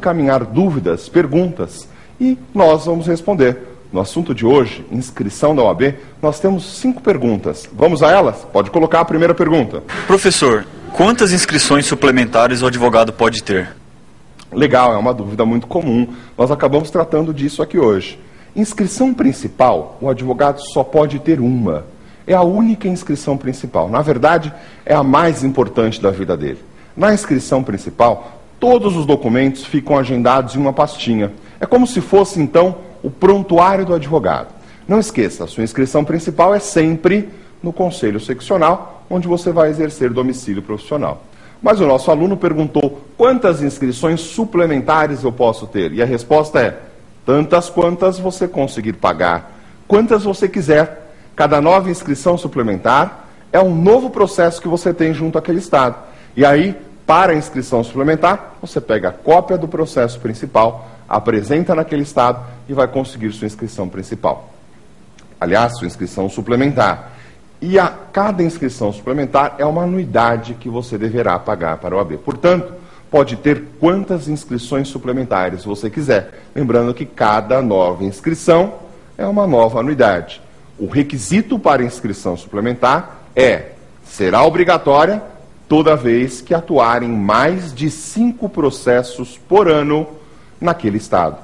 encaminhar dúvidas, perguntas, e nós vamos responder. No assunto de hoje, inscrição da OAB, nós temos 5 perguntas. Vamos a elas? Pode colocar a primeira pergunta. Professor, quantas inscrições suplementares o advogado pode ter? Legal, é uma dúvida muito comum. Nós acabamos tratando disso aqui hoje. Inscrição principal, o advogado só pode ter uma. É a única inscrição principal. Na verdade, é a mais importante da vida dele. Na inscrição principal, todos os documentos ficam agendados em uma pastinha. É como se fosse, então, o prontuário do advogado. Não esqueça, a sua inscrição principal é sempre no Conselho Seccional, onde você vai exercer domicílio profissional. Mas o nosso aluno perguntou quantas inscrições suplementares eu posso ter? E a resposta é, tantas quantas você conseguir pagar, quantas você quiser. Cada nova inscrição suplementar é um novo processo que você tem junto àquele estado. E aí, para a inscrição suplementar, você pega a cópia do processo principal, apresenta naquele estado e vai conseguir sua inscrição principal. Aliás, sua inscrição suplementar. E a cada inscrição suplementar é uma anuidade que você deverá pagar para a OAB. Portanto, pode ter quantas inscrições suplementares você quiser. Lembrando que cada nova inscrição é uma nova anuidade. O requisito para inscrição suplementar será obrigatória toda vez que atuarem mais de 5 processos por ano naquele estado.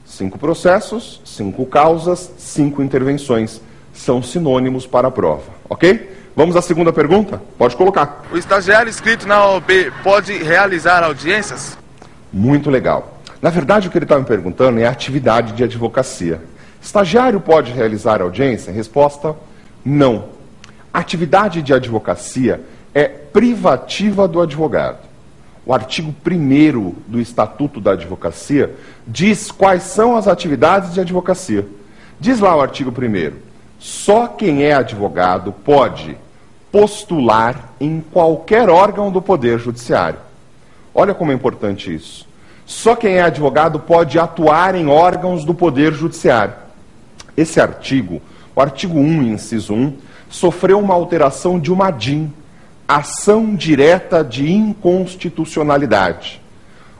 5 processos, 5 causas, 5 intervenções. São sinônimos para a prova, ok? Vamos à segunda pergunta? Pode colocar. O estagiário inscrito na OAB pode realizar audiências? Muito legal. Na verdade, o que ele está me perguntando é a atividade de advocacia. Estagiário pode realizar audiência? Resposta, não. A atividade de advocacia é privativa do advogado. O artigo 1º do Estatuto da Advocacia diz quais são as atividades de advocacia. Diz lá o artigo 1º, só quem é advogado pode postular em qualquer órgão do Poder Judiciário. Olha como é importante isso. Só quem é advogado pode atuar em órgãos do Poder Judiciário. Esse artigo, o artigo 1, inciso 1, sofreu uma alteração de uma ADIM, Ação Direta de Inconstitucionalidade.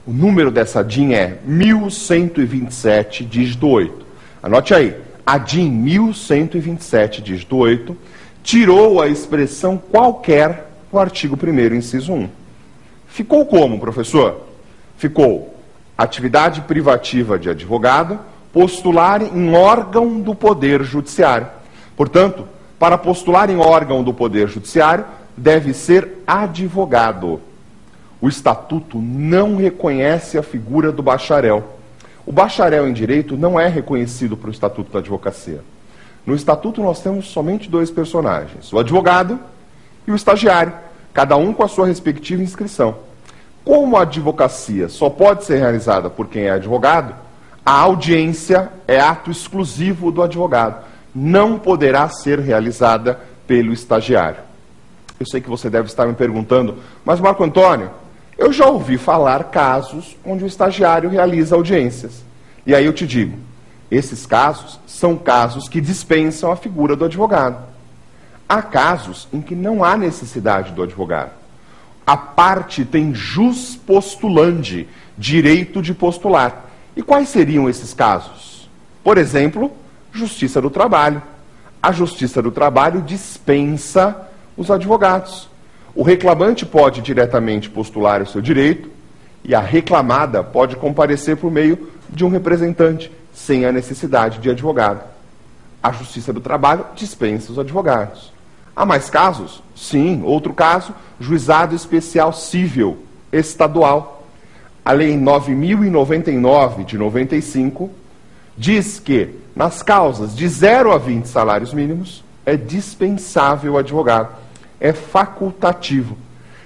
O número dessa ADIM é 1127, dígito 8. Anote aí, ADIM 1127, dígito 8, tirou a expressão qualquer do artigo 1º, inciso 1. Ficou como, professor? Ficou atividade privativa de advogado, postular em órgão do Poder Judiciário. Portanto, para postular em órgão do Poder Judiciário, deve ser advogado. O Estatuto não reconhece a figura do bacharel. O bacharel em Direito não é reconhecido para o Estatuto da Advocacia. No Estatuto nós temos somente 2 personagens, o advogado e o estagiário, cada um com a sua respectiva inscrição. Como a advocacia só pode ser realizada por quem é advogado, a audiência é ato exclusivo do advogado. Não poderá ser realizada pelo estagiário. Eu sei que você deve estar me perguntando, mas Marco Antônio, eu já ouvi falar casos onde o estagiário realiza audiências. E aí eu te digo, esses casos são casos que dispensam a figura do advogado. Há casos em que não há necessidade do advogado. A parte tem jus postulandi, direito de postular. E quais seriam esses casos? Por exemplo, Justiça do Trabalho. A Justiça do Trabalho dispensa os advogados. O reclamante pode diretamente postular o seu direito e a reclamada pode comparecer por meio de um representante, sem a necessidade de advogado. A Justiça do Trabalho dispensa os advogados. Há mais casos? Sim. Outro caso, Juizado Especial Cível Estadual. A Lei 9.099, de 95, diz que, nas causas de 0 a 20 salários mínimos, é dispensável o advogado. É facultativo.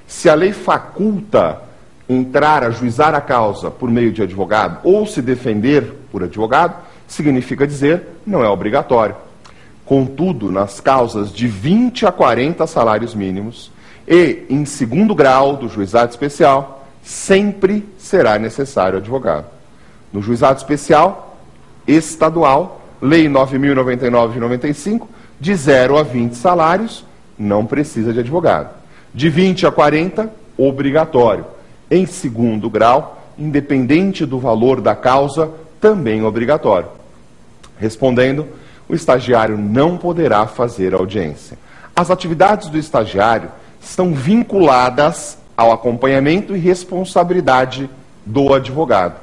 Se a lei faculta entrar a juizar a causa por meio de advogado ou se defender por advogado, significa dizer não é obrigatório. Contudo, nas causas de 20 a 40 salários mínimos e em 2º grau do juizado especial, sempre será necessário advogado. No juizado especial estadual, Lei 9.099 de 95, de 0 a 20 salários, não precisa de advogado. De 20 a 40, obrigatório. Em 2º grau, independente do valor da causa, também obrigatório. Respondendo, o estagiário não poderá fazer audiência. As atividades do estagiário estão vinculadas ao acompanhamento e responsabilidade do advogado.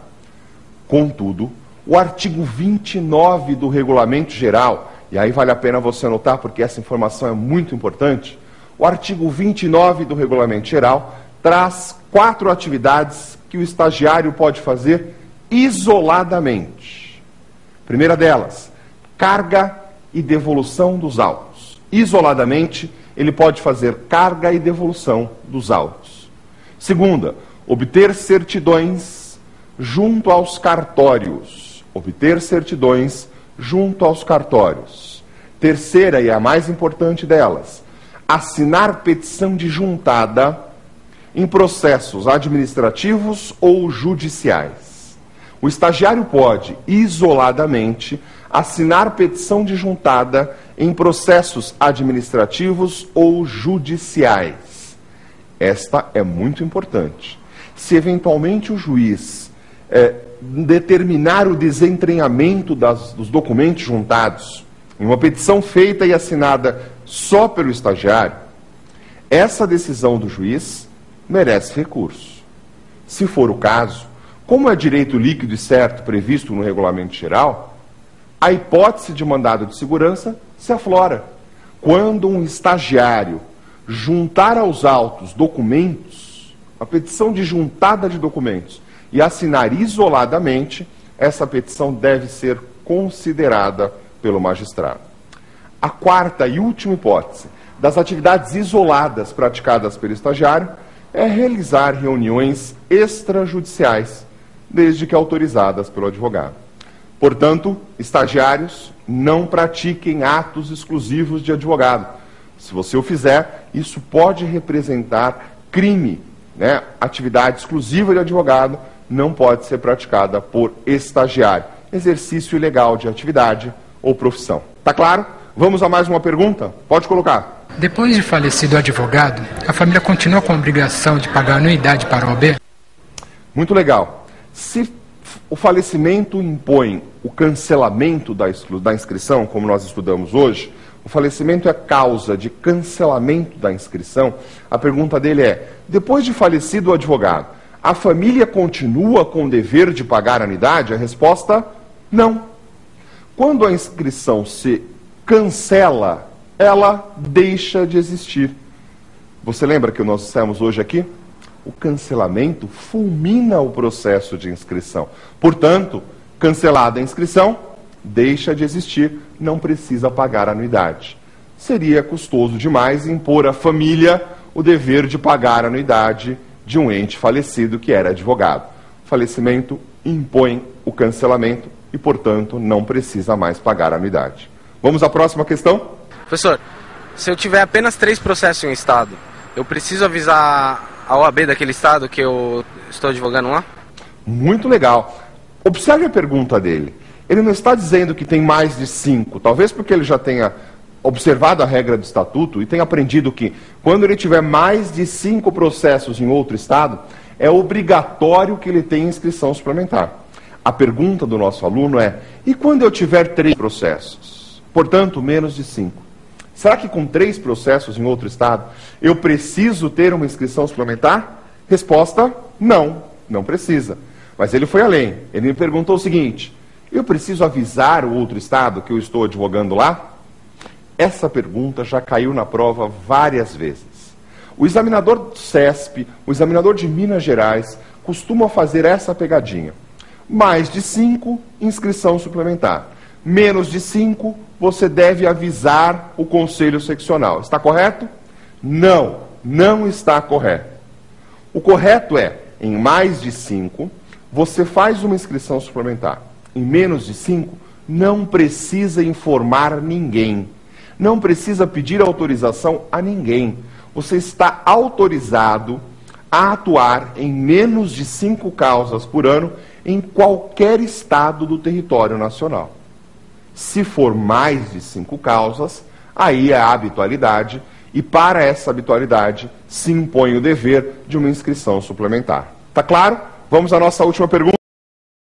Contudo, o artigo 29 do Regulamento Geral, e aí vale a pena você anotar porque essa informação é muito importante, o artigo 29 do Regulamento Geral traz 4 atividades que o estagiário pode fazer isoladamente. Primeira delas, carga e devolução dos autos. Isoladamente, ele pode fazer carga e devolução dos autos. Segunda, obter certidões junto aos cartórios. Obter certidões junto aos cartórios. Terceira, e a mais importante delas, assinar petição de juntada em processos administrativos ou judiciais. O estagiário pode, isoladamente, assinar petição de juntada em processos administrativos ou judiciais. Esta é muito importante. Se eventualmente o juiz determinar o desentranhamento dos documentos juntados em uma petição feita e assinada só pelo estagiário, essa decisão do juiz merece recurso. Se for o caso, como é direito líquido e certo previsto no Regulamento Geral, a hipótese de mandado de segurança se aflora. Quando um estagiário juntar aos autos documentos, a petição de juntada de documentos, e assinar isoladamente, essa petição deve ser considerada pelo magistrado. A quarta e última hipótese das atividades isoladas praticadas pelo estagiário é realizar reuniões extrajudiciais, desde que autorizadas pelo advogado. Portanto, estagiários, não pratiquem atos exclusivos de advogado. Se você o fizer, isso pode representar crime, né? Atividade exclusiva de advogado não pode ser praticada por estagiário. Exercício ilegal de atividade ou profissão. Tá claro? Vamos a mais uma pergunta? Pode colocar. Depois de falecido o advogado, a família continua com a obrigação de pagar anuidade para a OAB? Muito legal. Se o falecimento impõe o cancelamento da inscrição, como nós estudamos hoje, o falecimento é causa de cancelamento da inscrição, a pergunta dele é, depois de falecido o advogado, a família continua com o dever de pagar a anuidade? A resposta, não. Quando a inscrição se cancela, ela deixa de existir. Você lembra que nós dissemos hoje aqui? O cancelamento fulmina o processo de inscrição. Portanto, cancelada a inscrição, deixa de existir, não precisa pagar a anuidade. Seria custoso demais impor à família o dever de pagar a anuidade de um ente falecido que era advogado. O falecimento impõe o cancelamento e, portanto, não precisa mais pagar a anuidade. Vamos à próxima questão? Professor, se eu tiver apenas 3 processos em um estado, eu preciso avisar a OAB daquele estado que eu estou advogando lá? Muito legal. Observe a pergunta dele. Ele não está dizendo que tem mais de 5, talvez porque ele já tenha observado a regra do estatuto e tenha aprendido que quando ele tiver mais de 5 processos em outro estado, é obrigatório que ele tenha inscrição suplementar. A pergunta do nosso aluno é, e quando eu tiver 3 processos? Portanto, menos de 5. Será que com 3 processos em outro estado, eu preciso ter uma inscrição suplementar? Resposta, não, não precisa. Mas ele foi além. Ele me perguntou o seguinte, eu preciso avisar o outro estado que eu estou advogando lá? Essa pergunta já caiu na prova várias vezes. O examinador do CESP, o examinador de Minas Gerais, costuma fazer essa pegadinha. Mais de 5, inscrição suplementar. Menos de 5, você deve avisar o conselho seccional. Está correto? Não, não está correto. O correto é, em mais de 5, você faz uma inscrição suplementar. Em menos de 5, não precisa informar ninguém. Não precisa pedir autorização a ninguém. Você está autorizado a atuar em menos de 5 causas por ano em qualquer estado do território nacional. Se for mais de 5 causas, aí é a habitualidade, e para essa habitualidade se impõe o dever de uma inscrição suplementar. Tá claro? Vamos à nossa última pergunta.